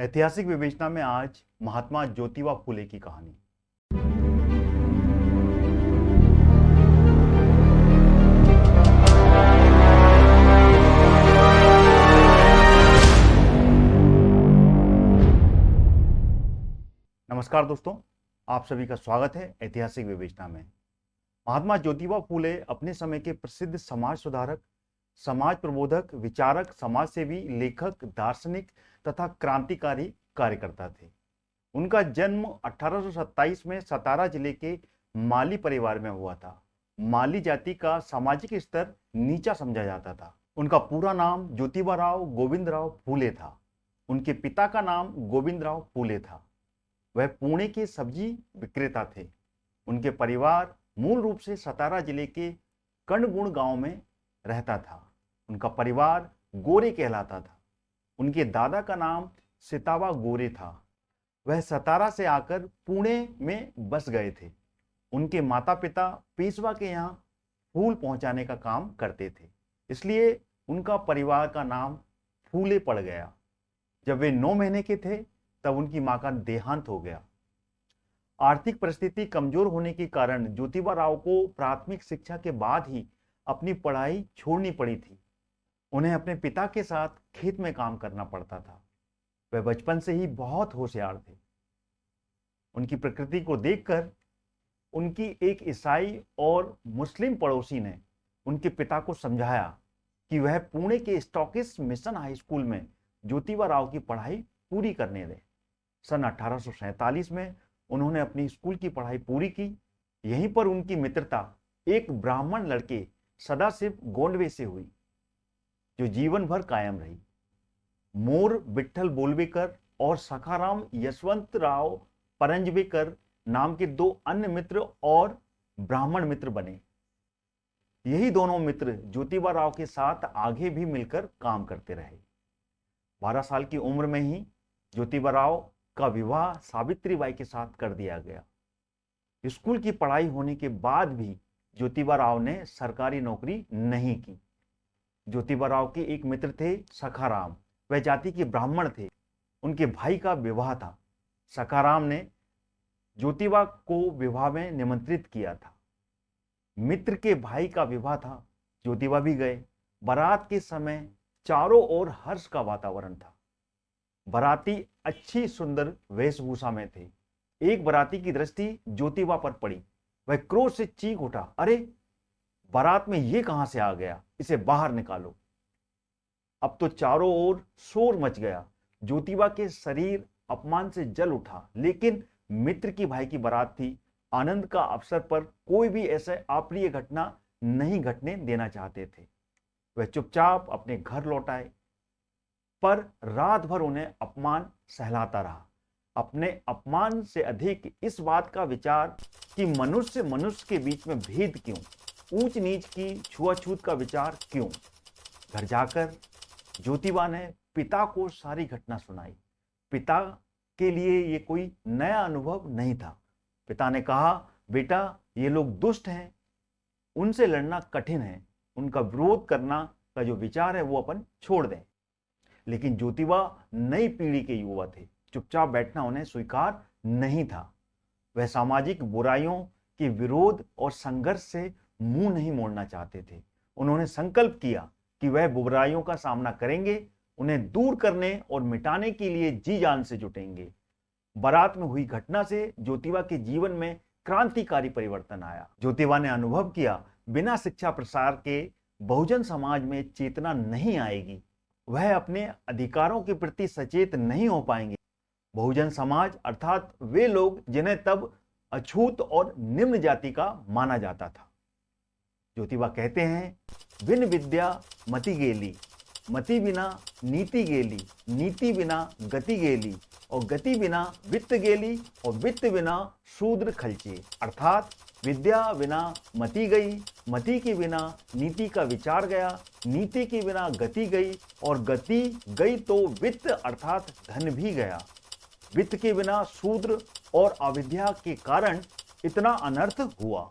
ऐतिहासिक विवेचना में आज महात्मा ज्योतिबा फूले की कहानी। नमस्कार दोस्तों, आप सभी का स्वागत है ऐतिहासिक विवेचना में। महात्मा ज्योतिबा फूले अपने समय के प्रसिद्ध समाज सुधारक, समाज प्रबोधक, विचारक, समाजसेवी, लेखक, दार्शनिक तथा क्रांतिकारी कार्यकर्ता थे। उनका जन्म 1827 में सतारा जिले के माली परिवार में हुआ था। माली जाति का सामाजिक स्तर नीचा समझा जाता था। उनका पूरा नाम ज्योतिबाराव गोविंदराव फूले था। उनके पिता का नाम गोविंदराव फूले था। वह पुणे के सब्जी विक्रेता थे। उनके परिवार मूल रूप से सतारा जिले के कणगुण गांव में रहता था। उनका परिवार गोरे कहलाता था। उनके दादा का नाम सितावा गोरे था। वह सतारा से आकर पुणे में बस गए थे। उनके माता पिता पेशवा के यहाँ फूल पहुंचाने का काम करते थे, इसलिए उनका परिवार का नाम फूले पड़ गया। जब वे 9 महीने के थे तब उनकी मां का देहांत हो गया। आर्थिक परिस्थिति कमजोर होने के कारण ज्योतिबा राव को प्राथमिक शिक्षा के बाद ही अपनी पढ़ाई छोड़नी पड़ी थी। उन्हें अपने पिता के साथ खेत में काम करना पड़ता था। वह बचपन से ही बहुत होशियार थे। उनकी प्रकृति को देखकर उनकी एक ईसाई और मुस्लिम पड़ोसी ने उनके पिता को समझाया कि वह पुणे के स्टॉकिस्ट मिशन हाई स्कूल में ज्योतिबा राव की पढ़ाई पूरी करने दें। सन 1847 में उन्होंने अपनी स्कूल की पढ़ाई पूरी की। यहीं पर उनकी मित्रता एक ब्राह्मण लड़के सदाशिव गोंडवे से हुई, जो जीवन भर कायम रही। मोर विठ्ठल बोलवेकर और सखाराम यशवंतराव परंजवेकर नाम के 2 अन्य मित्र और ब्राह्मण मित्र बने। यही दोनों मित्र ज्योतिबा राव के साथ आगे भी मिलकर काम करते रहे। 12 साल की उम्र में ही ज्योतिबा राव का विवाह सावित्रीबाई के साथ कर दिया गया। स्कूल की पढ़ाई होने के बाद भी ज्योतिबा राव ने सरकारी नौकरी नहीं की। ज्योतिबा राव के एक मित्र थे सखाराम। वह जाति के ब्राह्मण थे। उनके भाई का विवाह था। सखाराम ने ज्योतिबा को विवाह में निमंत्रित किया था। मित्र के भाई का विवाह था। ज्योतिबा भी गए। बारात के समय चारों ओर हर्ष का वातावरण था। बाराती अच्छी सुंदर वेशभूषा में थे। एक बाराती की दृष्टि ज्योतिबा पर पड़ी। वह क्रोध से चीख उठा, अरे बारात में ये कहां से आ गया, इसे बाहर निकालो। अब तो चारों ओर शोर मच गया। ज्योतिबा के शरीर अपमान से जल उठा, लेकिन मित्र की भाई की बारात थी। आनंद का अवसर पर कोई भी ऐसे अप्रिय घटना नहीं घटने देना चाहते थे। वह चुपचाप अपने घर लौट आए, पर रात भर उन्हें अपमान सहलाता रहा। अपने अपमान से अधिक इस बात का विचार कि मनुष्य मनुष्य के बीच में भेद क्यों, ऊंच नीच की छुआछूत का विचार क्यों। घर जाकर ज्योतिबा ने पिता को सारी घटना सुनाई। पिता के लिए ये कोई नया अनुभव नहीं था। पिता ने कहा, बेटा ये लोग दुष्ट हैं, उनसे लड़ना कठिन है, उनका विरोध करना का जो विचार है वो अपन छोड़ दें। लेकिन ज्योतिबा नई पीढ़ी के युवा थे। चुपचाप बैठना उन्हें स्वीकार नहीं था। वह सामाजिक बुराइयों के विरोध और संघर्ष से मुंह नहीं मोड़ना चाहते थे। उन्होंने संकल्प किया कि वह बुराइयों का सामना करेंगे, उन्हें दूर करने और मिटाने के लिए जी जान से जुटेंगे। बारात में हुई घटना से ज्योतिबा के जीवन में क्रांतिकारी परिवर्तन आया। ज्योतिबा ने अनुभव किया, बिना शिक्षा प्रसार के बहुजन समाज में चेतना नहीं आएगी। वह अपने अधिकारों के प्रति सचेत नहीं हो पाएंगे। बहुजन समाज अर्थात वे लोग जिन्हें तब अछूत और निम्न जाति का माना जाता था। ज्योतिबा कहते हैं, बिन विद्या मति गेली, मति बिना नीति गेली, नीति बिना गति गेली, और गति बिना वित्त गेली, और वित्त बिना शूद्र खलचे। अर्थात विद्या बिना मति गई, मति के बिना नीति का विचार गया, नीति के बिना गति गई, और गति गई तो वित्त अर्थात धन भी गया। वित्त के बिना शूद्र और अविद्या के कारण इतना अनर्थ हुआ।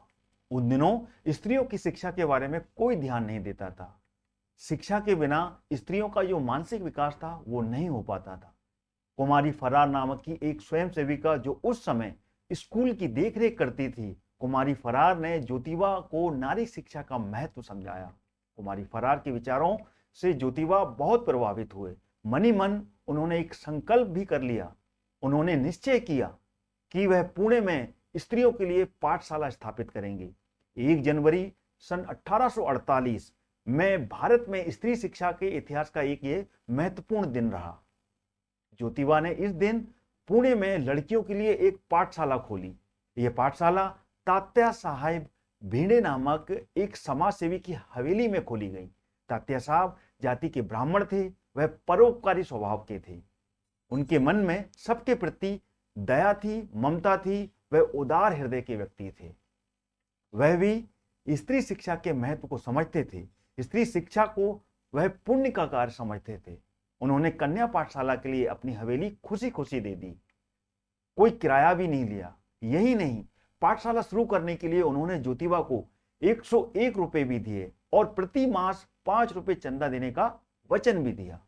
उन दिनों स्त्रियों की शिक्षा के बारे में कोई ध्यान नहीं देता था। शिक्षा के बिना स्त्रियों का जो मानसिक विकास था वो नहीं हो पाता था। कुमारी फरार नामक की एक स्वयं सेविका जो उस समय स्कूल की देखरेख करती थी, कुमारी फरार ने ज्योतिबा को नारी शिक्षा का महत्व समझाया। कुमारी फरार के विचारों से ज्योतिबा बहुत प्रभावित हुए। मन ही मन उन्होंने एक संकल्प भी कर लिया। उन्होंने निश्चय किया कि वह पुणे में स्त्रियों के लिए पाठशाला स्थापित करेंगे। 1 जनवरी सन 1848 में भारत में स्त्री शिक्षा के इतिहास का एक ये महत्वपूर्ण दिन रहा। ज्योतिबा ने इस दिन पुणे में लड़कियों के लिए एक पाठशाला खोली। यह पाठशाला तात्या साहेब भिंडे नामक एक समाज सेवी की हवेली में खोली गई। तात्या साहब जाति के ब्राह्मण थे। वह परोपकारी स्वभाव के थे। उनके मन में सबके प्रति दया थी, ममता थी। वह उदार हृदय के व्यक्ति थे। वह भी स्त्री शिक्षा के महत्व को समझते थे। स्त्री शिक्षा को वह पुण्य का कार्य समझते थे। उन्होंने कन्या पाठशाला के लिए अपनी हवेली खुशी खुशी दे दी। कोई किराया भी नहीं लिया। यही नहीं, पाठशाला शुरू करने के लिए उन्होंने ज्योतिबा को 101 रुपए भी दिए और प्रति मास 5 रुपए चंदा देने का वचन भी दिया।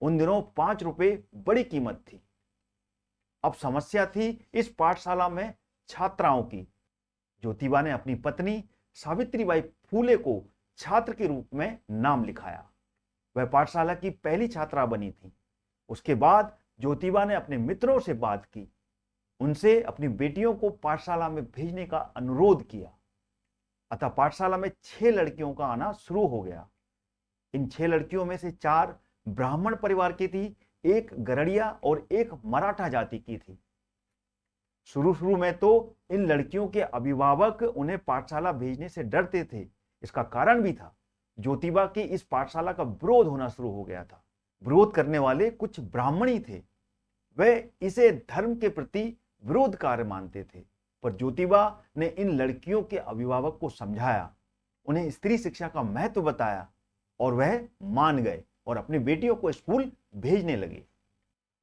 उन दिनों 5 रुपए बड़ी कीमत थी। अब समस्या थी इस पाठशाला में छात्राओं की। ज्योतिबा ने अपनी पत्नी सावित्रीबाई फूले को छात्र के रूप में नाम लिखाया। वह पाठशाला की पहली छात्रा बनी थी। उसके बाद ज्योतिबा ने अपने मित्रों से बात की। उनसे अपनी बेटियों को पाठशाला में भेजने का अनुरोध किया। अतः पाठशाला में 6 लड़कियों का आना शुरू हो गया। इन 6 लड़कियों में से 4 ब्राह्मण परिवार की थी, एक गरड़िया और एक मराठा जाति की थी। शुरू में तो इन लड़कियों के अभिभावक उन्हें पाठशाला भेजने से डरते थे। इसका कारण भी था, ज्योतिबा की इस पाठशाला का विरोध होना शुरू हो गया था। विरोध करने वाले कुछ ब्राह्मणी थे। वे इसे धर्म के प्रति विरोध कार्य मानते थे। पर ज्योतिबा ने इन लड़कियों के अभिभावक को समझाया, उन्हें स्त्री शिक्षा का महत्व बताया और वह मान गए और अपनी बेटियों को स्कूल भेजने लगे।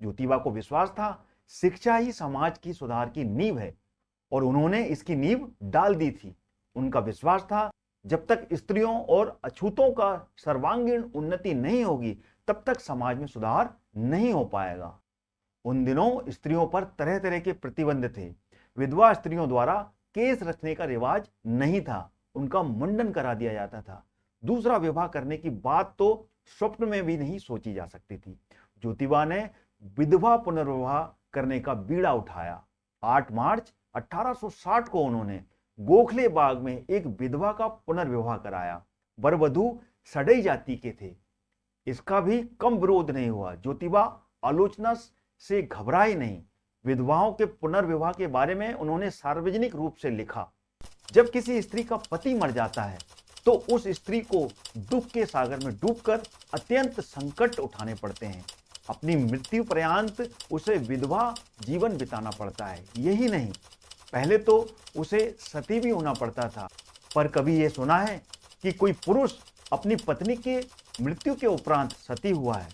ज्योतिबा को विश्वास था शिक्षा ही समाज की सुधार की नींव है और उन्होंने इसकी नींव डाल दी थी। उनका विश्वास था जब तक स्त्रियों और अछूतों का सर्वांगीण उन्नति नहीं होगी तब तक समाज में सुधार नहीं हो पाएगा। उन दिनों स्त्रियों पर तरह तरह के प्रतिबंध थे। विधवा स्त्रियों द्वारा केस रखने का रिवाज नहीं था, उनका मुंडन करा दिया जाता था। दूसरा विवाह करने की बात तो स्वप्न में भी नहीं सोची जा सकती थी। ज्योतिबा ने विधवा पुनर्विवाह करने का बीड़ा उठाया। 8 मार्च 1860 को उन्होंने गोखले बाग में एक विधवा का पुनर्विवाह कराया। वर वधू सड़ई जाति के थे। इसका भी कम विरोध नहीं हुआ। ज्योतिबा आलोचना से घबराई नहीं। विधवाओं के पुनर्विवाह के बारे में उन्होंने सार्वजनिक रूप से लिखा। जब किसी स्त्री का पति मर जाता है तो उस स्त्री को दुख के सागर में डूबकर अत्यंत संकट उठाने पड़ते हैं। अपनी मृत्यु पर्यंत उसे विधवा जीवन बिताना पड़ता है। यही नहीं, पहले तो उसे सती भी होना पड़ता था। पर कभी यह सुना है कि कोई पुरुष अपनी पत्नी के मृत्यु के उपरांत सती हुआ है?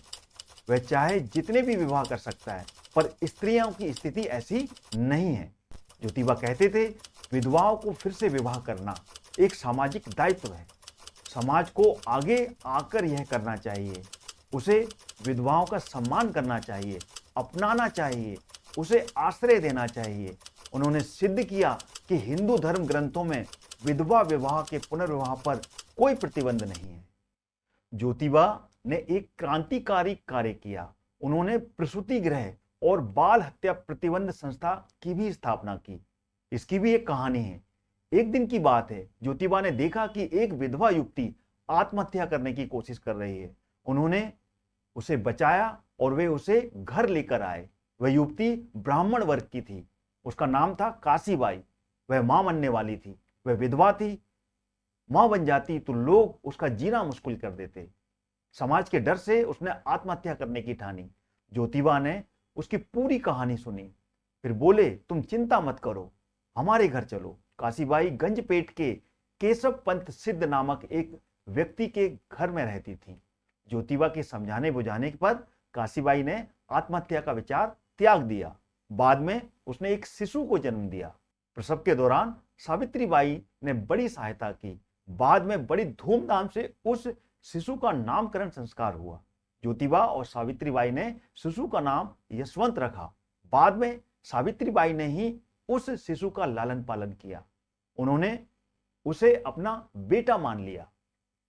वह चाहे जितने भी विवाह कर सकता है, पर स्त्रियों की स्थिति ऐसी नहीं है। ज्योतिबा कहते थे विधवाओं को फिर से विवाह करना एक सामाजिक दायित्व है। समाज को आगे आकर यह करना चाहिए। उसे विधवाओं का सम्मान करना चाहिए, अपनाना चाहिए, उसे आश्रय देना चाहिए। उन्होंने सिद्ध किया कि हिंदू धर्म ग्रंथों में विधवा विवाह के पुनर्विवाह पर कोई प्रतिबंध नहीं है। ज्योतिबा ने एक क्रांतिकारी कार्य किया। उन्होंने प्रसूति गृह और बाल हत्या प्रतिबंध संस्था की भी स्थापना की। इसकी भी एक कहानी है। एक दिन की बात है, ज्योतिबा ने देखा कि एक विधवा युवती आत्महत्या करने की कोशिश कर रही है। उन्होंने उसे बचाया और वे उसे घर लेकर आए। वह युवती ब्राह्मण वर्ग की थी। उसका नाम था काशीबाई। वह मां बनने वाली थी। वह विधवा थी। मां बन जाती तो लोग उसका जीना मुश्किल कर देते। समाज के डर से उसने आत्महत्या करने की ठानी। ज्योतिबा ने उसकी पूरी कहानी सुनी। फिर बोले, तुम चिंता मत करो, हमारे घर चलो। काशीबाई गंजपेट के केशव पंत सिद्ध नामक एक व्यक्ति के घर में रहती थी। ज्योतिबा के समझाने बुझाने पर काशीबाई ने आत्महत्या का विचार त्याग दिया। बाद में उसने एक शिशु को जन्म दिया। प्रसव के दौरान सावित्रीबाई ने बड़ी सहायता की। बाद में बड़ी धूमधाम से उस शिशु का नामकरण संस्कार हुआ। ज्योतिबा और सावित्रीबाई ने शिशु का नाम यशवंत रखा। बाद में सावित्रीबाई ने ही उस शिशु का लालन पालन किया। उन्होंने उसे अपना बेटा मान लिया।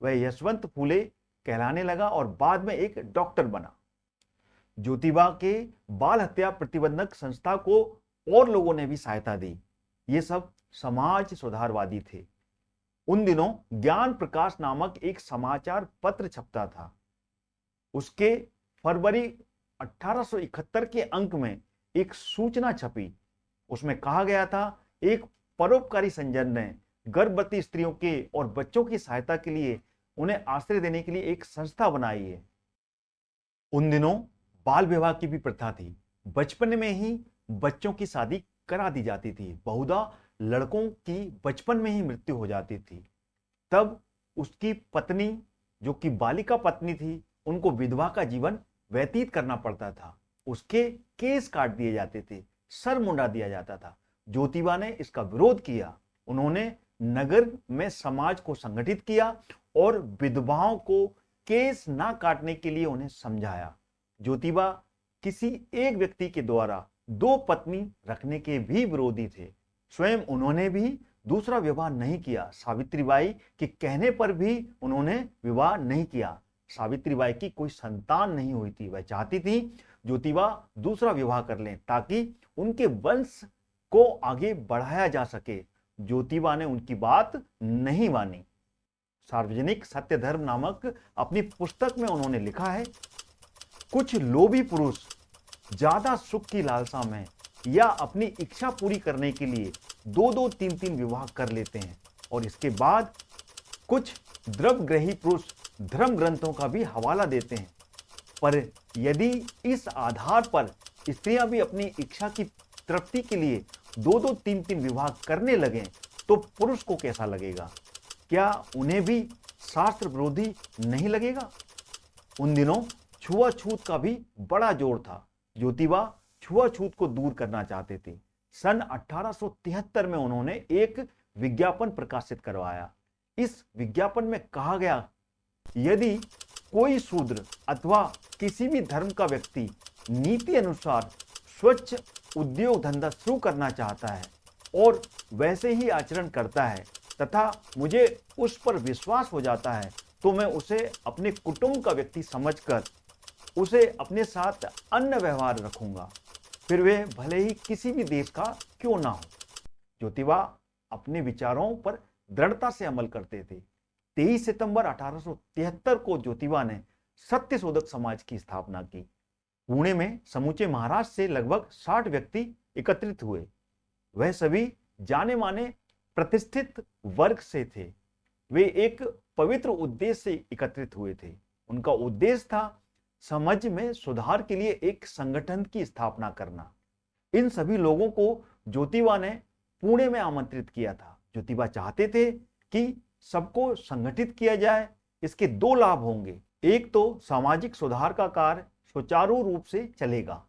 वह यशवंत फूले कहलाने लगा और बाद में एक डॉक्टर बना। ज्योतिबा के बाल हत्या प्रतिबंधक संस्था को और लोगों ने भी सहायता दी। ये सब समाज सुधारवादी थे। उन दिनों ज्ञान प्रकाश नामक एक समाचार पत्र छपता था। उसके फरवरी 1871 के अंक में एक सूचना छपी। उसमें कहा गया था, एक परोपकारी संजन ने गर्भवती स्त्रियों के और बच्चों की सहायता के लिए उन्हें आश्रय देने के लिए एक संस्था बनाई है। उन दिनों बाल विवाह की भी प्रथा थी। बचपन में ही बच्चों की शादी करा दी जाती थी। बहुधा लड़कों की बचपन में ही मृत्यु हो जाती थी। तब उसकी पत्नी, जो कि बालिका पत्नी थी, उनको विधवा का जीवन व्यतीत करना पड़ता था। उसके केस काट दिए जाते थे, सर मुंडा दिया जाता था। ज्योतिबा ने इसका विरोध किया। उन्होंने नगर में समाज को संगठित किया और विधवाओं को केस ना काटने के लिए उन्हें समझाया। ज्योतिबा किसी एक व्यक्ति के द्वारा 2 पत्नी रखने के भी विरोधी थे। स्वयं उन्होंने भी दूसरा विवाह नहीं किया। सावित्रीबाई के कहने पर भी उन्होंने विवाह नहीं किया। सावित्रीबाई की कोई संतान नहीं हुई थी। वह चाहती थी ज्योतिबा दूसरा विवाह कर लें ताकि उनके वंश को आगे बढ़ाया जा सके। ज्योतिबा ने उनकी बात नहीं मानी। सार्वजनिक सत्य धर्म नामक अपनी पुस्तक में उन्होंने लिखा है, कुछ लोभी पुरुष ज्यादा सुख की लालसा में या अपनी इच्छा पूरी करने के लिए 2-2, 3-3 विवाह कर लेते हैं और इसके बाद कुछ द्रव्यग्रही पुरुष धर्म ग्रंथों का भी हवाला देते हैं। पर यदि इस आधार पर स्त्रियां भी अपनी इच्छा की तृप्ति के लिए 2-2, 3-3 विवाह करने लगें तो पुरुष को कैसा लगेगा? क्या उन्हें भी शास्त्र विरोधी नहीं लगेगा? उन दिनों छुआछूत का भी बड़ा जोर था। ज्योतिबा छुआछूत को दूर करना चाहते थे। सन 1873 में उन्होंने एक विज्ञापन प्रकाशित करवाया। इस विज्ञापन में कहा गया, यदि कोई शूद्र अथवा किसी भी धर्म का व्यक्ति नीति अनुसार स्वच्छ उद्योग धंधा शुरू करना चाहता है और वैसे ही आचरण करता है तथा मुझे उस पर विश्वास हो जाता है, तो मैं उसे अपने कुटुंब का व्यक्ति समझकर उसे अपने साथ अन्य व्यवहार रखूंगा, फिर वे भले ही किसी भी देश का क्यों ना हो। ज्योतिबा अपने विचारों पर दृढ़ता से अमल करते थे। 23 सितंबर 1873 को ज्योतिबा ने सत्य शोधक समाज की स्थापना की। पुणे में समूचे महाराष्ट्र से लगभग 60 व्यक्ति एकत्रित हुए। वह सभी जाने माने प्रतिष्ठित वर्ग से थे। वे एक पवित्र उद्देश्य से एकत्रित हुए थे। उनका उद्देश्य था समाज में सुधार के लिए एक संगठन की स्थापना करना। इन सभी लोगों को ज्योतिबा ने पुणे में आमंत्रित किया था। ज्योतिबा चाहते थे कि सबको संगठित किया जाए। इसके 2 लाभ होंगे। एक तो सामाजिक सुधार का कार्य सुचारू रूप से चलेगा,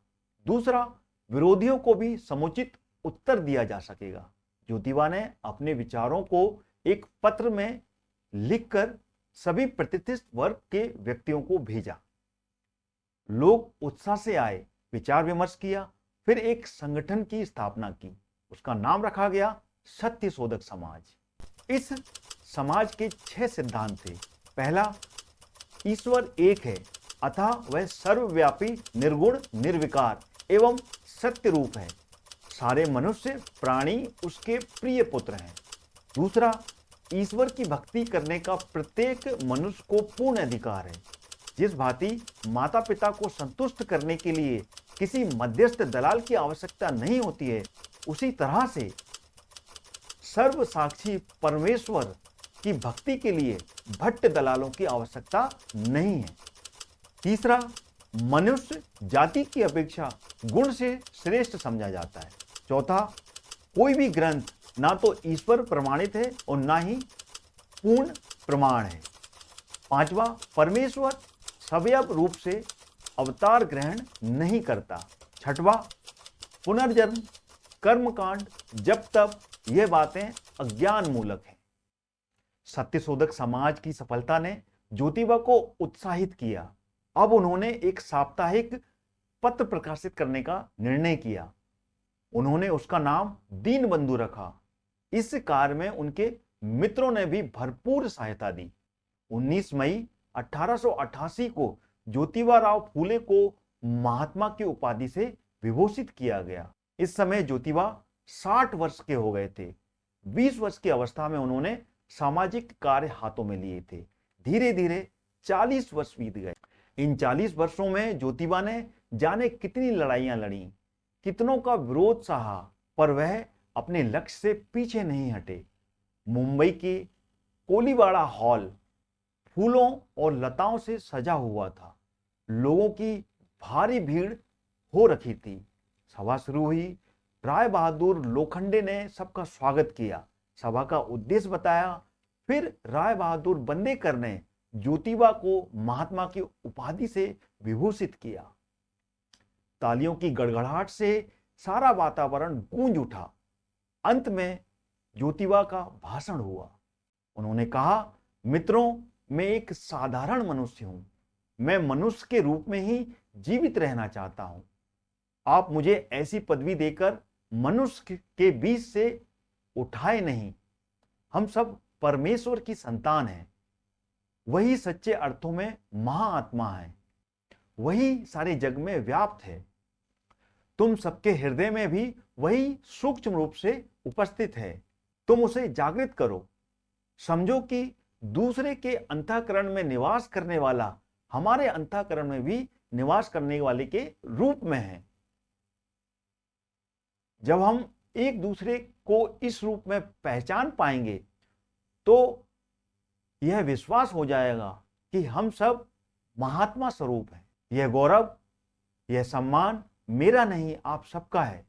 दूसरा विरोधियों को भी समुचित उत्तर दिया जा सकेगा। ज्योतिबा ने अपने विचारों को एक पत्र में लिखकर सभी प्रतिष्ठित वर्ग के व्यक्तियों को भेजा। लोग उत्साह से आए, विचार विमर्श किया, फिर एक संगठन की स्थापना की। उसका नाम रखा गया सत्य शोधक समाज। इस समाज के 6 सिद्धांत थे। पहला, ईश्वर एक है, अतः वह सर्वव्यापी, निर्गुण, निर्विकार एवं सत्य रूप है। सारे मनुष्य प्राणी उसके प्रिय पुत्र हैं। दूसरा, ईश्वर की भक्ति करने का प्रत्येक मनुष्य को पूर्ण अधिकार है। जिस भांति माता पिता को संतुष्ट करने के लिए किसी मध्यस्थ दलाल की आवश्यकता नहीं होती है, उसी तरह से सर्व साक्षी परमेश्वर की भक्ति के लिए भट्ट दलालों की आवश्यकता नहीं है। तीसरा, मनुष्य जाति की अपेक्षा गुण से श्रेष्ठ समझा जाता है। चौथा, कोई भी ग्रंथ ना तो ईश्वर प्रमाणित है और ना ही पूर्ण प्रमाण है। पांचवा, परमेश्वर सवयव रूप से अवतार ग्रहण नहीं करता। छठवा, पुनर्जन्म, कर्मकांड, जब तब, यह बातें अज्ञान मूलक हैं। सत्य शोधक समाज की सफलता ने ज्योतिबा को उत्साहित किया। अब उन्होंने एक साप्ताहिक पत्र प्रकाशित करने का निर्णय किया। उन्होंने उसका नाम दीनबंधु रखा। इस कार्य में उनके मित्रों ने भी भरपूर सहायता दी। 19 मई 1888 को ज्योतिबा राव फूले को महात्मा की उपाधि से विभूषित किया गया। इस समय ज्योतिबा 60 वर्ष के हो गए थे। 20 वर्ष की अवस्था में उन्होंने सामाजिक कार्य हाथों में लिए थे। धीरे धीरे 40 वर्ष बीत गए। इन 40 वर्षों में ज्योतिबा ने जाने कितनी लड़ाइयां लड़ी, कितनों का विरोध सहा, पर वह अपने लक्ष्य से पीछे नहीं हटे। मुंबई के कोलीवाड़ा हॉल फूलों और लताओं से सजा हुआ था। लोगों की भारी भीड़ हो रखी थी। सभा शुरू हुई। राय बहादुर लोखंडे ने सबका स्वागत किया, सभा का उद्देश्य बताया। फिर राय बहादुर बंदेकर ने ज्योतिबा को महात्मा की उपाधि से विभूषित किया। तालियों की गड़गड़ाहट से सारा वातावरण गूंज उठा। अंत में ज्योतिबा का भाषण हुआ। उन्होंने कहा, मित्रों, मैं एक साधारण मनुष्य हूं। मैं मनुष्य के रूप में ही जीवित रहना चाहता हूं। आप मुझे ऐसी पदवी देकर मनुष्य के बीच से उठाए नहीं। हम सब परमेश्वर की संतान हैं। वही सच्चे अर्थों में महाआत्मा है। वही सारे जग में व्याप्त है। तुम सबके हृदय में भी वही सूक्ष्म रूप से उपस्थित है। तुम उसे जागृत करो। समझो कि दूसरे के अंतःकरण में निवास करने वाला हमारे अंतःकरण में भी निवास करने वाले के रूप में है। जब हम एक दूसरे को इस रूप में पहचान पाएंगे तो यह विश्वास हो जाएगा कि हम सब महात्मा स्वरूप हैं। यह गौरव, यह सम्मान मेरा नहीं, आप सबका है।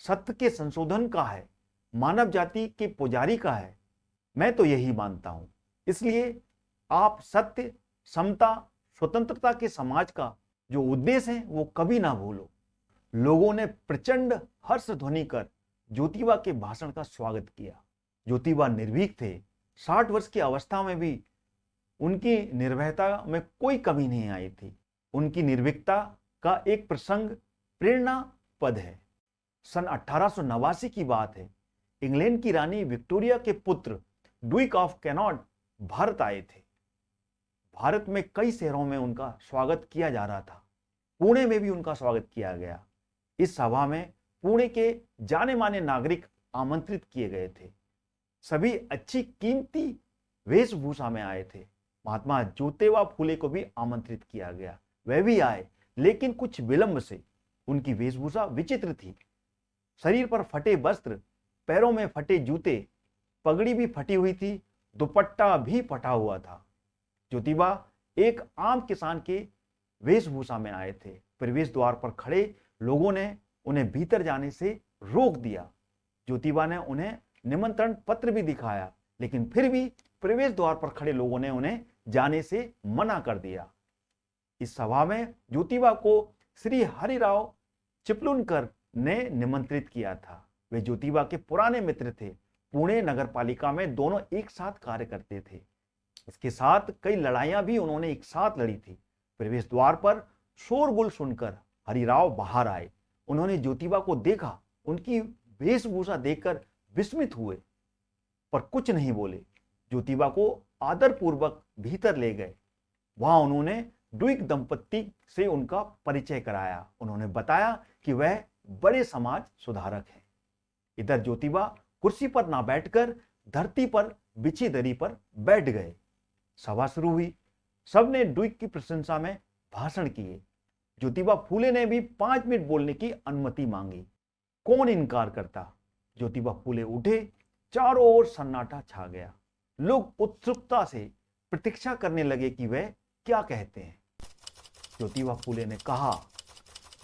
सत्य के संशोधन का है, मानव जाति के पुजारी का है। मैं तो यही मानता हूं। इसलिए आप सत्य, समता, स्वतंत्रता के समाज का जो उद्देश्य है वो कभी ना भूलो। लोगों ने प्रचंड हर्ष ध्वनि कर ज्योतिबा के भाषण का स्वागत किया। ज्योतिबा निर्भीक थे। 60 वर्ष की अवस्था में भी उनकी निर्भयता में कोई कमी नहीं आई थी। उनकी निर्भीकता का एक प्रसंग प्रेरणापद है। सन 1889 की बात है। इंग्लैंड की रानी विक्टोरिया के पुत्र ड्यूक ऑफ कैनाड भारत आए थे। भारत में कई शहरों में उनका स्वागत किया जा रहा था। पुणे में भी उनका स्वागत किया गया। इस सभा में पुणे के जाने माने नागरिक आमंत्रित किए गए थे। सभी अच्छी कीमती वेशभूषा में आए थे। महात्मा ज्योतिबा फूले को भी आमंत्रित किया गया। वह भी आए, लेकिन कुछ विलंब से। उनकी वेशभूषा विचित्र थी। शरीर पर फटे वस्त्र, पैरों में फटे जूते, पगड़ी भी फटी हुई थी, दुपट्टा भी फटा हुआ था। ज्योतिबा एक आम किसान के वेशभूषा में आए थे। प्रवेश द्वार पर खड़े लोगों ने उन्हें भीतर जाने से रोक दिया। ज्योतिबा ने उन्हें निमंत्रण पत्र भी दिखाया, लेकिन फिर भी प्रवेश द्वार पर खड़े लोगों ने उन्हें जाने से मना कर दिया। इस सभा में ज्योतिबा को श्री हरिराव चिपलुनकर ने निमंत्रित किया था। वे ज्योतिबा के पुराने मित्र थे। पुणे नगरपालिका में दोनों एक साथ कार्य करते थे। इसके साथ कई लड़ाइयां भी उन्होंने एक साथ लड़ी थी। प्रवेश द्वार पर शोरगुल सुनकर हरिराव बाहर आए। उन्होंने ज्योतिबा को देखा। उनकी वेशभूषा देखकर विस्मित हुए, पर कुछ नहीं बोले। ज्योतिबा को आदरपूर्वक भीतर ले गए। वहां उन्होंने ड्यूक दंपत्ति से उनका परिचय कराया। उन्होंने बताया कि वह बड़े समाज सुधारक हैं। इधर ज्योतिबा कुर्सी पर ना बैठकर धरती पर बिछी दरी पर बैठ गए। सभा शुरू हुई। सबने ड्यूक की प्रशंसा में भाषण किए। ज्योतिबा फूले ने भी 5 मिनट बोलने की अनुमति मांगी। कौन इनकार करता। ज्योतिबा फूले उठे। चारों ओर सन्नाटा छा गया। लोग उत्सुकता से प्रतीक्षा करने लगे कि वह क्या कहते हैं। ज्योतिबा फूले ने कहा,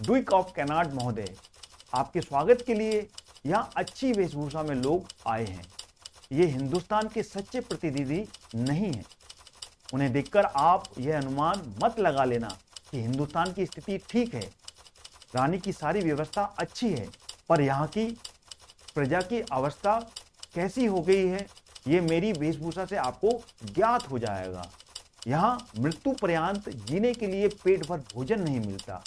ड्यूक ऑफ कैनाड महोदय, आपके स्वागत के लिए यहाँ अच्छी वेशभूषा में लोग आए हैं। ये हिंदुस्तान के सच्चे प्रतिनिधि नहीं हैं। उन्हें देखकर आप यह अनुमान मत लगा लेना कि हिंदुस्तान की स्थिति ठीक है। रानी की सारी व्यवस्था अच्छी है, पर यहाँ की प्रजा की अवस्था कैसी हो गई है, ये मेरी वेशभूषा से आपको ज्ञात हो जाएगा। यहाँ मृत्यु पर्यंत जीने के लिए पेट भर भोजन नहीं मिलता,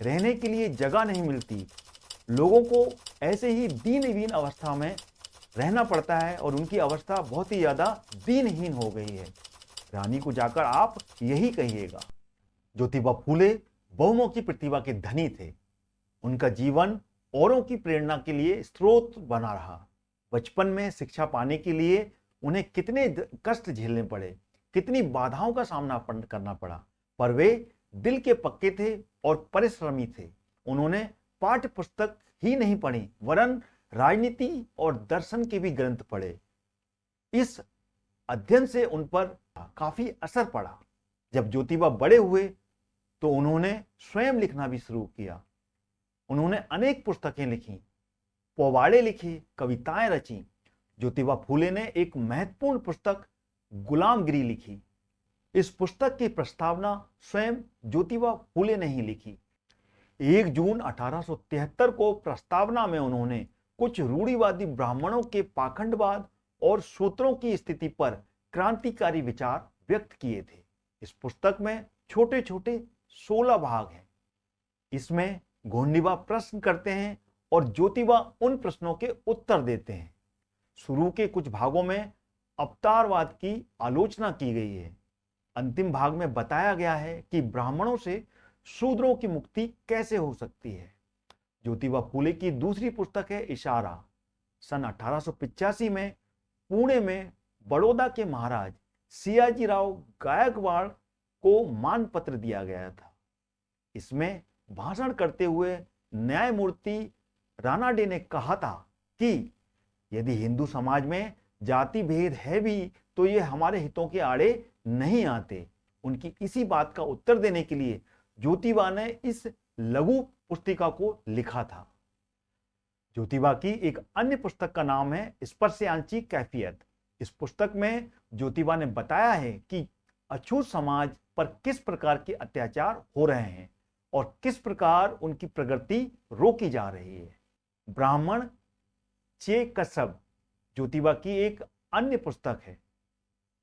रहने के लिए जगह नहीं मिलती। लोगों को ऐसे ही दीनहीन अवस्था में रहना पड़ता है और उनकी अवस्था बहुत ही ज्यादा दीनहीन हो गई है। रानी को जाकर आप यही कहिएगा। ज्योतिबा फूले बहुमुखी प्रतिभा के धनी थे। उनका जीवन औरों की प्रेरणा के लिए स्रोत बना रहा। बचपन में शिक्षा पाने के लिए उन्हें कितने कष्ट झेलने पड़े, कितनी बाधाओं का सामना करना पड़ा, पर वे दिल के पक्के थे और परिश्रमी थे। उन्होंने पाठ्य पुस्तक ही नहीं पढ़ी, वरन राजनीति और दर्शन के भी ग्रंथ पढ़े। इस अध्ययन से उन पर काफी असर पड़ा। जब ज्योतिबा बड़े हुए तो उन्होंने स्वयं लिखना भी शुरू किया। उन्होंने अनेक पुस्तकें लिखी, पोवाड़े लिखे, कविताएं रची। ज्योतिबा फूले ने एक महत्वपूर्ण पुस्तक गुलामगिरी लिखी। इस पुस्तक की प्रस्तावना स्वयं ज्योतिबा फूले ने ही लिखी। 1 जून 1873 को प्रस्तावना में उन्होंने कुछ रूढ़िवादी ब्राह्मणों के पाखंडवाद और सूत्रों की स्थिति पर क्रांतिकारी विचार व्यक्त किए थे। इस पुस्तक में छोटे छोटे 16 भाग हैं। इसमें गोंडीबा प्रश्न करते हैं और ज्योतिबा उन प्रश्नों के उत्तर देते हैं। शुरू के कुछ भागों में अवतारवाद की आलोचना की गई है। अंतिम भाग में बताया गया है कि ब्राह्मणों से शूद्रों की मुक्ति कैसे हो सकती है। ज्योतिबा फूले की दूसरी पुस्तक है इशारा। सन 1885 में पुणे में बड़ौदा के महाराज सियाजीराव गायकवाड़ को मानपत्र दिया गया था। इसमें भाषण करते हुए न्यायमूर्ति रानाडे ने कहा था कि यदि हिंदू समाज में जाति भेद है भी तो ये हमारे हितों के आड़े नहीं आते। उनकी इसी बात का उत्तर देने के लिए ज्योतिबा ने इस लघु पुस्तिका को लिखा था। ज्योतिबा की एक अन्य पुस्तक का नाम है स्पर्शयांची कैफियत। इस पुस्तक में ज्योतिबा ने बताया है कि अछूत समाज पर किस प्रकार के अत्याचार हो रहे हैं और किस प्रकार उनकी प्रगति रोकी जा रही है। ब्राह्मण चे कसब ज्योतिबा की एक अन्य पुस्तक है।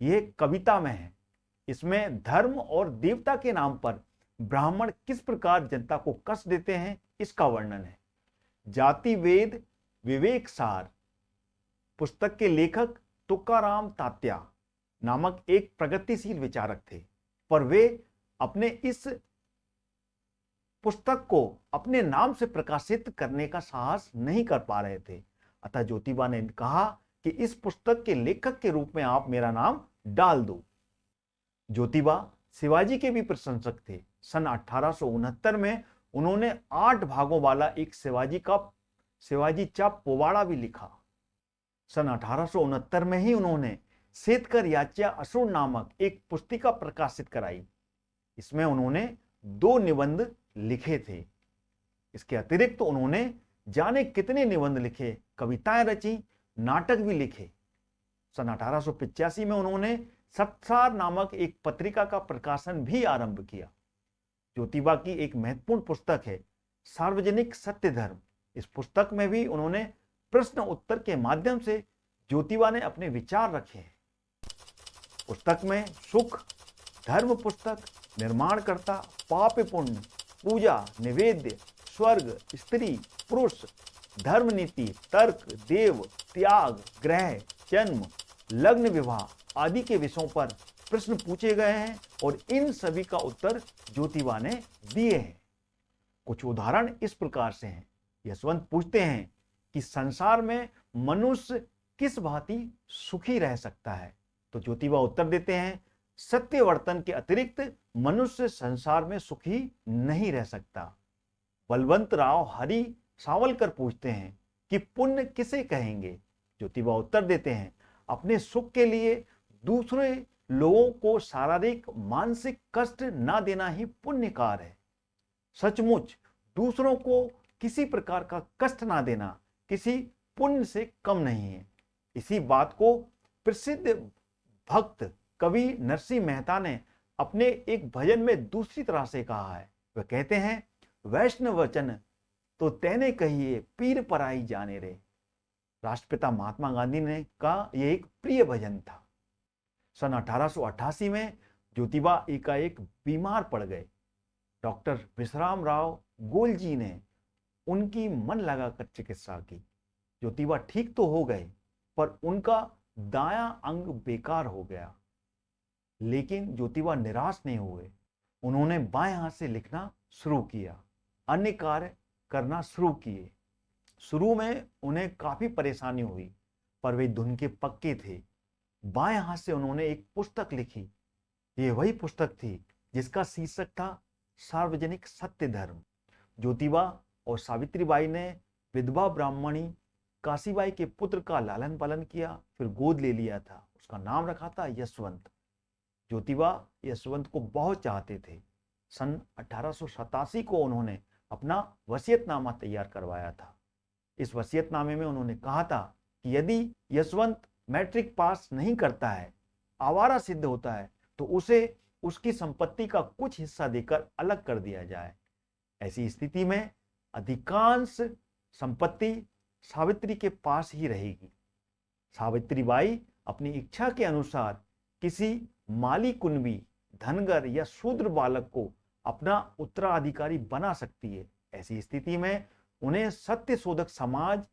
यह कविता में है। इसमें धर्म और देवता के नाम पर ब्राह्मण किस प्रकार जनता को कष्ट देते हैं इसका वर्णन है। जाति वेद विवेक सार पुस्तक के लेखक तुकाराम तात्या नामक एक प्रगतिशील विचारक थे, पर वे अपने इस पुस्तक को अपने नाम से प्रकाशित करने का साहस नहीं कर पा रहे थे। अतः ज्योतिबा ने कहा कि इस पुस्तक के लेखक के रूप में आप मेरा नाम डाल दो। ज्योतिबा शिवाजी के भी प्रशंसक थे। सन 1869 में उन्होंने 8 भागों वाला एक शिवाजी चा पोवाड़ा भी लिखा। सन 1869 में ही उन्होंने सेतकर याच्या असुर नामक एक पुस्तिका प्रकाशित कराई। इसमें उन्होंने 2 निबंध लिखे थे। इसके अतिरिक्त उन्होंने जाने कितने निबंध लिखे, कविताएं रची, नाटक भी लिखे। सन 1885 में उन्होंने सत्सार नामक एक पत्रिका का प्रकाशन भी आरंभ किया। ज्योतिबा की एक महत्वपूर्ण पुस्तक है सार्वजनिक सत्य धर्म। इस पुस्तक में भी उन्होंने प्रश्न उत्तर के माध्यम से ज्योतिबा ने अपने विचार रखे हैं। पुस्तक में सुख, धर्म पुस्तक, निर्माणकर्ता, पाप पुण्य, पूजा, निवेद्य, स्वर्ग, स्त्री, पुरुष, धर्म नीति, तर्क, देव, त्याग, ग्रह, जन्म, लग्न, विवाह आदि के विषयों पर प्रश्न पूछे गए हैं और इन सभी का उत्तर ज्योतिबा ने दिए हैं। कुछ उदाहरण इस प्रकार से हैं। यशवंत पूछते हैं कि संसार में मनुष्य किस भांति सुखी रह सकता है, तो ज्योतिबा उत्तर देते हैं सत्यवर्तन के अतिरिक्त मनुष्य संसार में सुखी नहीं रह सकता। बलवंत राव हरि सावलकर पूछते हैं कि पुण्य किसे कहेंगे, ज्योतिबा उत्तर देते हैं अपने सुख के लिए दूसरे लोगों को शारीरिक मानसिक कष्ट ना देना ही पुण्य कार्य है। सचमुच दूसरों को किसी प्रकार का कष्ट ना देना किसी पुण्य से कम नहीं है। इसी बात को प्रसिद्ध भक्त कवि नरसिंह मेहता ने अपने एक भजन में दूसरी तरह से कहा है। वह कहते हैं, वैष्णव वचन तो तेने कहिए पीर पराई जाने रे। राष्ट्रपिता महात्मा गांधी ने का यह एक प्रिय भजन था। सन 1888 में ज्योतिबा एकाएक बीमार पड़ गए। डॉक्टर विश्राम राव गोयल जी ने उनकी मन लगाकर चिकित्सा की। ज्योतिबा ठीक तो हो गए, पर उनका दायां अंग बेकार हो गया। लेकिन ज्योतिबा निराश नहीं हुए। उन्होंने बाएं हाथ से लिखना शुरू किया, अन्य कार्य करना शुरू किए। शुरू में उन्हें काफी परेशानी हुई, पर वे धुन के पक्के थे। बाएं हाथ से उन्होंने एक पुस्तक लिखी। ये वही पुस्तक थी जिसका शीर्षक था सार्वजनिक सत्य धर्म। ज्योतिबा और सावित्रीबाई ने विधवा ब्राह्मणी काशीबाई के पुत्र का लालन पालन किया, फिर गोद ले लिया था। उसका नाम रखा था यशवंत। ज्योतिबा यशवंत को बहुत चाहते थे। सन 1887 को उन्होंने अपना वसीयतनामा तैयार करवाया था। इस वसीयतनामे में उन्होंने कहा था कि यदि यशवंत मैट्रिक पास नहीं करता है, आवारा सिद्ध होता है, तो उसे उसकी संपत्ति का कुछ हिस्सा देकर अलग कर दिया जाए। ऐसी स्थिति में अधिकांश संपत्ति सावित्री के पास ही रहेगी। सावित्रीबाई अपनी इच्छा के अनुसार किसी माली कुंबी, धनगर या शूद्र बालक को अपना उत्तराधिकारी बना सकती है। ऐसी स्थिति में उन्हें सत्य शोधक समाज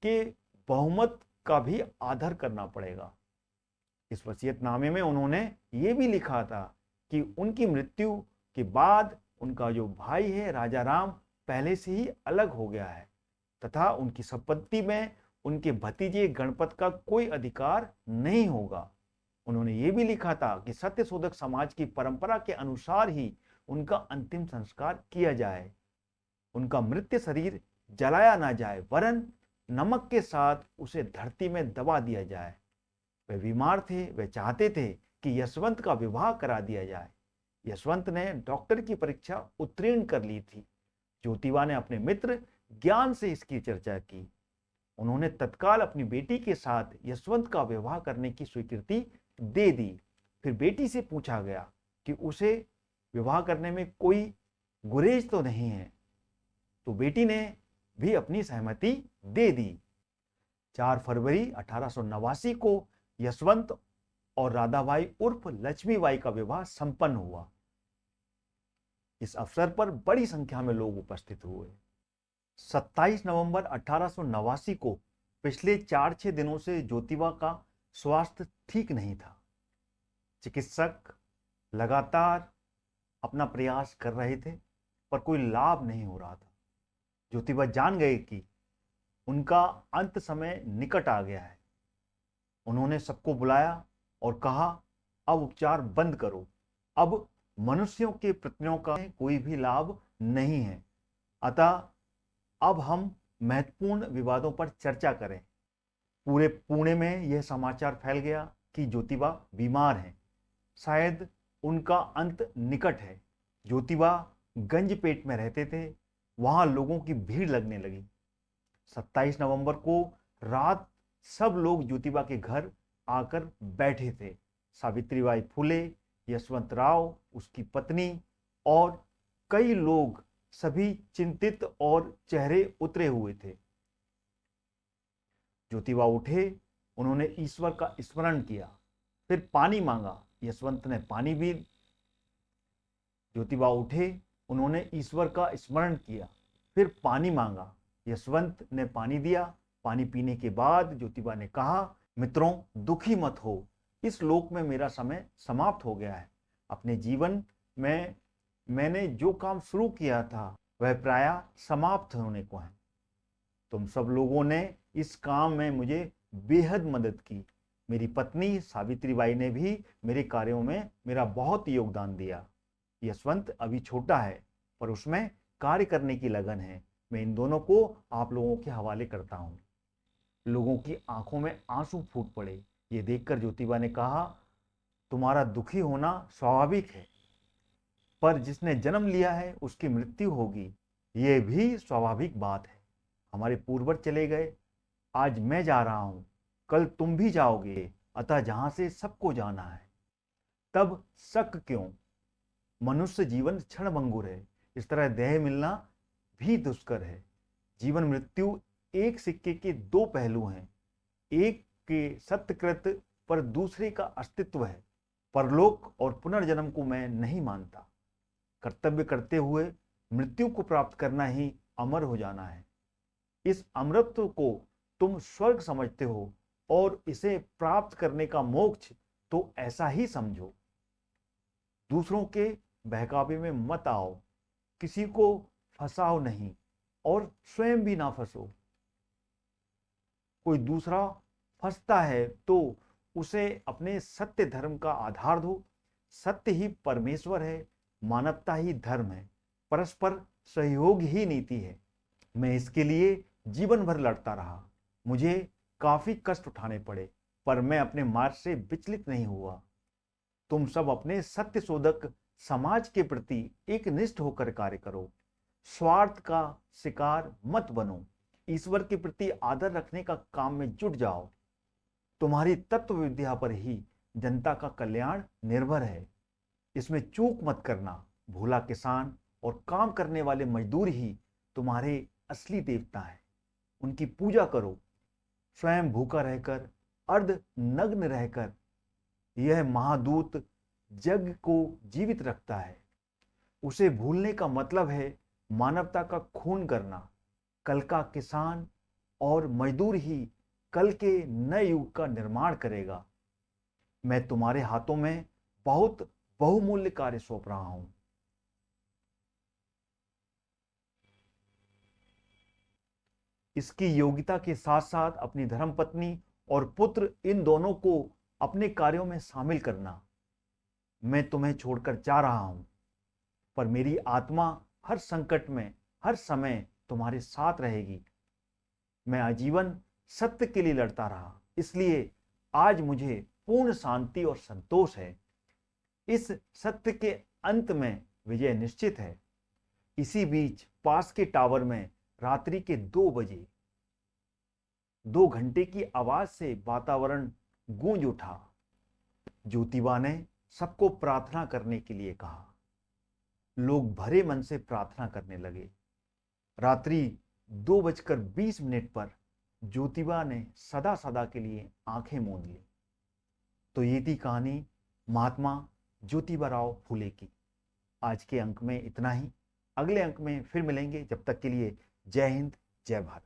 के बहुमत का भी आदर करना पड़ेगा। इस वसीयतनामे में उन्होंने ये भी लिखा था कि उनकी मृत्यु के बाद उनका जो भाई है राजा राम पहले से ही अलग हो गया है तथा उनकी संपत्ति में उनके भतीजे गणपत का कोई अधिकार नहीं होगा। उन्होंने ये भी लिखा था कि सत्य शोधक समाज की परंपरा के अनुसार ही उनका अंतिम संस्कार किया जाए। उनका मृत शरीर जलाया ना जाए, वरन नमक के साथ उसे धरती में दबा दिया जाए। वे बीमार थे, वे चाहते थे कि यशवंत का विवाह करा दिया जाए। यशवंत ने डॉक्टर की परीक्षा उत्तीर्ण कर ली थी। ज्योतिबा ने अपने मित्र ज्ञान से इसकी चर्चा की। उन्होंने तत्काल अपनी बेटी के साथ यशवंत का विवाह करने की स्वीकृति दे दी। फिर बेटी से पूछा गया कि उसे विवाह करने में कोई गुरेज तो नहीं है, तो बेटी ने भी अपनी सहमति दे दी। 4 फरवरी 1889 को यशवंत और राधाबाई उर्फ लक्ष्मीबाई का विवाह संपन्न हुआ। इस अवसर पर बड़ी संख्या में लोग उपस्थित हुए। 27 नवंबर 1889 को पिछले 4-6 दिनों से ज्योतिबा का स्वास्थ्य ठीक नहीं था। चिकित्सक लगातार अपना प्रयास कर रहे थे, पर कोई लाभ नहीं हो रहा था। ज्योतिबा जान गए कि उनका अंत समय निकट आ गया है। उन्होंने सबको बुलाया और कहा, अब उपचार बंद करो। अब मनुष्यों के प्रयत्नों का कोई भी लाभ नहीं है। अतः अब हम महत्वपूर्ण विवादों पर चर्चा करें। पूरे पुणे में यह समाचार फैल गया कि ज्योतिबा बीमार हैं, शायद उनका अंत निकट है। ज्योतिबा गंजपेट में रहते थे, वहां लोगों की भीड़ लगने लगी। 27 नवंबर को रात सब लोग ज्योतिबा के घर आकर बैठे थे। सावित्रीबाई फुले, यशवंत राव, उसकी पत्नी और कई लोग, सभी चिंतित और चेहरे उतरे हुए थे। ज्योतिबा उठे, उन्होंने ईश्वर का स्मरण किया, फिर पानी मांगा। यशवंत ने पानी भी। ज्योतिबा उठे, उन्होंने ईश्वर का स्मरण किया, फिर पानी मांगा। यशवंत ने पानी दिया। पानी पीने के बाद ज्योतिबा ने कहा, मित्रों, दुखी मत हो, इस लोक में मेरा समय समाप्त हो गया है। अपने जीवन में मैंने जो काम शुरू किया था वह प्रायः समाप्त होने को है। तुम सब लोगों ने इस काम में मुझे बेहद मदद की। मेरी पत्नी सावित्रीबाई ने भी मेरे कार्यों में मेरा बहुत योगदान दिया। यशवंत अभी छोटा है, पर उसमें कार्य करने की लगन है। मैं इन दोनों को आप लोगों के हवाले करता हूँ। लोगों की आंखों में आंसू फूट पड़े। ये देखकर ज्योतिबा ने कहा, तुम्हारा दुखी होना स्वाभाविक है, पर जिसने जन्म लिया है उसकी मृत्यु होगी, ये भी स्वाभाविक बात है। हमारे पूर्वज चले गए, आज मैं जा रहा हूं, कल तुम भी जाओगे, अतः जहां से सबको जाना है। तब शक क्यों? मनुष्य जीवन क्षणभंगुर है, इस तरह देह मिलना भी दुष्कर है। जीवन मृत्यु एक सिक्के के 2 पहलू हैं। एक के सत्यकृत पर दूसरे का अस्तित्व है। परलोक और पुनर्जन्म को मैं नहीं मानता। कर्तव्य करते हुए मृत्यु को प्राप्त करना ही अमर हो जाना है। इस अमरत्व को तुम स्वर्ग समझते हो और इसे प्राप्त करने का मोक्ष तो ऐसा ही समझो। दूसरों के बहकावे में मत आओ, किसी को फंसाओ नहीं और स्वयं भी ना फंसो। कोई दूसरा फंसता है तो उसे अपने सत्य धर्म का आधार दो। सत्य ही परमेश्वर है, मानवता ही धर्म है, परस्पर सहयोग ही नीति है। मैं इसके लिए जीवन भर लड़ता रहा, मुझे काफी कष्ट उठाने पड़े, पर मैं अपने मार्ग से विचलित नहीं हुआ। तुम सब अपने सत्य शोधक समाज के प्रति एक निष्ठ होकर कार्य करो। स्वार्थ का शिकार मत बनो। ईश्वर के प्रति आदर रखने का काम में जुट जाओ। तुम्हारी तत्व विद्या पर ही जनता का कल्याण निर्भर है। इसमें चूक मत करना। भोला किसान और काम करने वाले मजदूर ही तुम्हारे असली देवता हैं। उनकी पूजा करो। स्वयं भूखा रहकर, अर्ध नग्न रहकर यह महादूत जग को जीवित रखता है। उसे भूलने का मतलब है मानवता का खून करना। कल का किसान और मजदूर ही कल के नए युग का निर्माण करेगा। मैं तुम्हारे हाथों में बहुत बहुमूल्य कार्य सौंप रहा हूं। इसकी योग्यता के साथ साथ अपनी धर्मपत्नी और पुत्र इन दोनों को अपने कार्यों में शामिल करना। मैं तुम्हें छोड़कर जा रहा हूं, पर मेरी आत्मा हर संकट में हर समय तुम्हारे साथ रहेगी। मैं आजीवन सत्य के लिए लड़ता रहा, इसलिए आज मुझे पूर्ण शांति और संतोष है। इस सत्य के अंत में विजय निश्चित है। इसी बीच पास के टावर में रात्रि के 2 बजे 2 घंटे की आवाज से वातावरण गूंज उठा। ज्योतिबा ने सबको प्रार्थना करने के लिए कहा। लोग भरे मन से प्रार्थना करने लगे। रात्रि 2:20 पर ज्योतिबा ने सदा सदा के लिए आंखें मूंद ली। तो ये थी कहानी महात्मा ज्योतिबा राव फूले की। आज के अंक में इतना ही। अगले अंक में फिर मिलेंगे। जब तक के लिए जय हिंद, जय भारत।